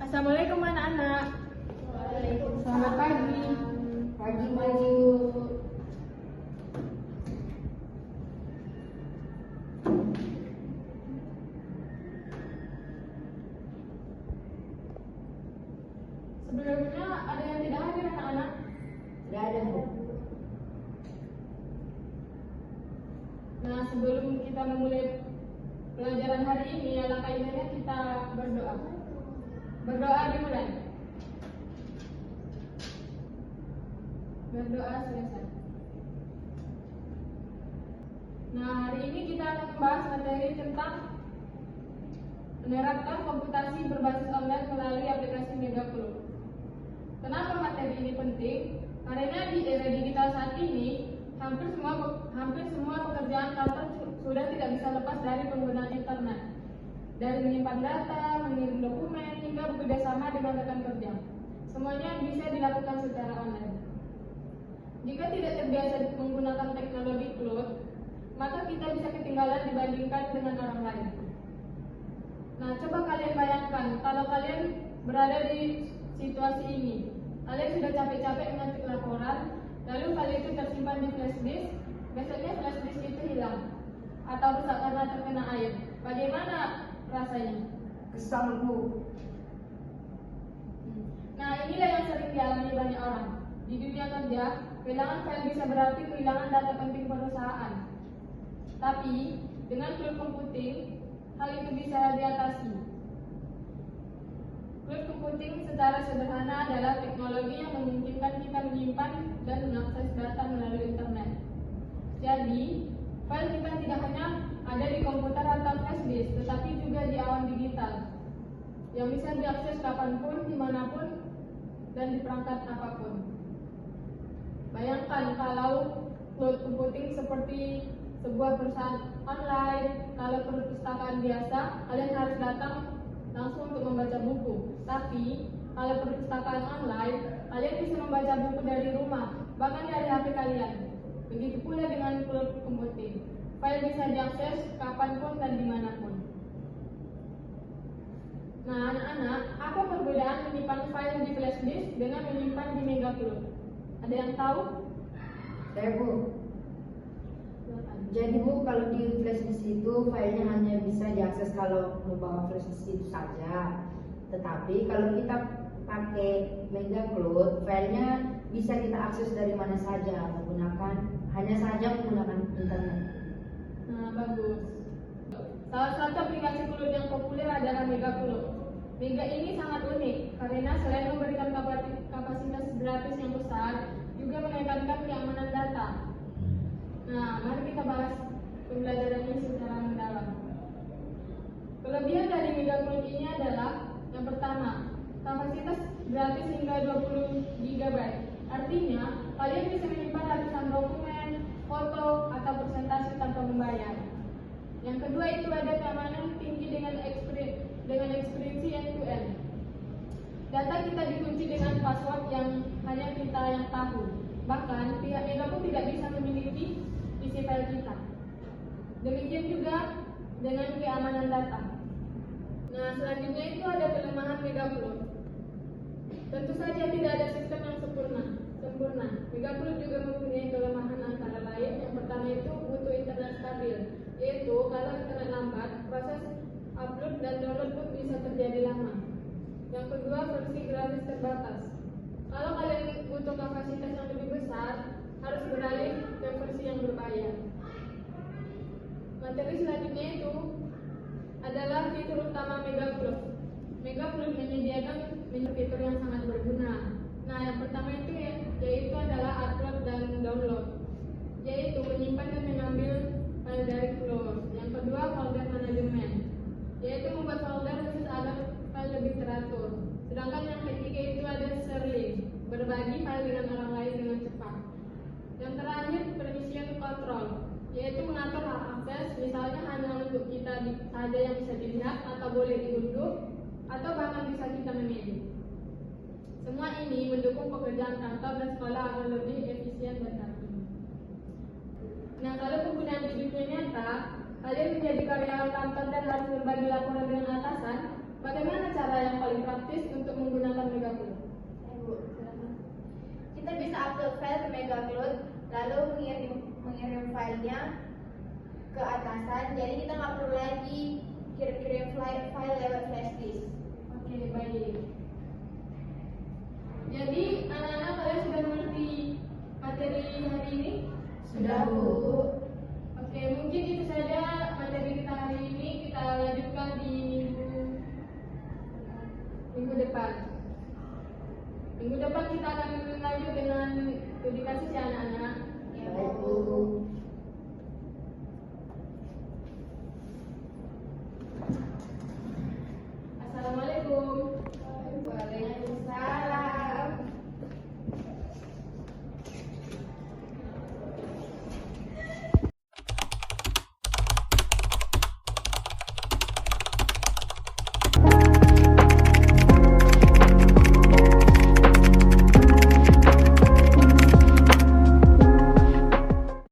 Assalamualaikum anak-anak. Waalaikumsalam. Selamat pagi. Pagi maju. Sebelumnya ada yang tidak hadir anak-anak? Tidak ada, Bu. Nah, sebelum kita memulai pelajaran hari ini, alangkah indahnya kita berdoa. Berdoa dimulai. Berdoa selesai. Nah, hari ini kita akan membahas materi tentang menerapkan komputasi berbasis online melalui aplikasi Megaflow. Kenapa materi ini penting? Karena di era digital saat ini, hampir semua pekerjaan kantor sudah tidak bisa lepas dari penggunaan internet. Dari menyimpan data, mengirim dokumen, hingga bekerjasama dengan rekan kerja. Semuanya bisa dilakukan secara online. Jika tidak terbiasa menggunakan teknologi cloud, maka kita bisa ketinggalan dibandingkan dengan orang lain. Nah, coba kalian bayangkan kalau kalian berada di situasi ini. Kalian sudah capek-capek mengetik laporan, lalu file itu tersimpan di flash disk, besoknya flash disk itu hilang atau rusak karena terkena air. Bagaimana rasanya? Kesal, Bu. Nah, inilah yang sering dialami banyak orang. Di dunia kerja, kehilangan file bisa berarti kehilangan data penting perusahaan. Tapi, dengan cloud computing, hal itu bisa diatasi. Cloud computing secara sederhana adalah teknologi yang memungkinkan kita menyimpan dan mengakses data melalui internet. Jadi, file kita tidak hanya ada di komputer atau flash disk, tetapi juga di awan digital yang bisa diakses kapanpun, dimanapun, dan di perangkat apapun. Bayangkan kalau cloud computing seperti sebuah perusahaan online. Kalau perpustakaan biasa, kalian harus datang langsung untuk membaca buku. Tapi kalau perpustakaan online, kalian bisa membaca buku dari rumah, bahkan dari HP kalian. Begitu pula dengan cloud computing. File bisa diakses kapanpun dan dimanapun. Nah, anak-anak, apa perbedaan menyimpan file di flash disk dengan menyimpan di Megaflow? Ada yang tahu? Saya, Bu. Jadi, Bu, kalau di flash disk itu filenya hanya bisa diakses kalau membawa flash disk itu saja. Tetapi kalau kita pakai Megacloud, filenya bisa kita akses dari mana saja hanya saja menggunakan internet. Nah, bagus. Salah satu aplikasi cloud yang populer adalah Megaflow. Mega ini sangat unik karena selain memberikan kapasitas gratis yang besar, juga menekankan keamanan data. Nah, mari kita bahas pembelajaran ini secara mendalam. Kelebihan dari Megaflow ini adalah yang pertama, kapasitas gratis hingga 20 GB. Artinya, kalian bisa menyimpan ratusan dokumen, foto, atau presentasi tanpa membayar. Yang kedua itu ada keamanan tinggi dengan ekspresi end-to-end. Data kita dikunci dengan password yang hanya kita yang tahu. Bahkan pihak Megaflow tidak bisa memiliki isi file kita. Demikian juga dengan keamanan data. Nah, selanjutnya itu ada kelemahan Megaflow. Tentu saja tidak ada sistem yang sempurna. Megaflow juga mempunyai kelemahan antara lain. Yang pertama itu butuh internet stabil, yaitu kalau internet lambat, proses upload dan download pun bisa terjadi lama. Yang kedua, versi gratis terbatas. Kalau kalian butuh kapasitas yang lebih besar, harus beralih ke versi yang berbayar. Materi selanjutnya itu adalah fitur utama Megaflow. Megaflow menyediakan fitur yang sangat berguna. Nah, yang pertama itu yaitu adalah upload dan download, yaitu menyimpan dan mengambil file dari Flow. Yang kedua, folder management, yaitu membuat folder khusus agar lebih teratur. Sedangkan yang ketiga itu ada sharing, berbagi file dengan orang lain dengan cepat. Yang terakhir permission control, yaitu mengatur hak akses, misalnya hanya untuk kita saja yang bisa dilihat atau boleh diunduh atau bahkan bisa kita manage. Semua ini mendukung pekerjaan kantor dan sekolah agar lebih efisien dan rapi. Nah, kalau penggunaan di dunia nyata, kalian menjadi karyawan kantor dan harus berbagi laporan dengan atasan, bagaimana cara yang paling praktis untuk menggunakan Megacloud? Kita bisa upload file ke Megacloud, lalu mengirim filenya ke atasan. Jadi kita nggak perlu lagi kirim file lewat flash disk. Oke, baik. Jadi anak-anak kalian sudah mengerti materi hari ini? Sudah, Bu. Oke, mungkin itu saja materi kita hari ini. Kita lanjutkan di minggu depan. Minggu depan kita akan lanjut dengan edukasi si anak-anak. Baik, Bu.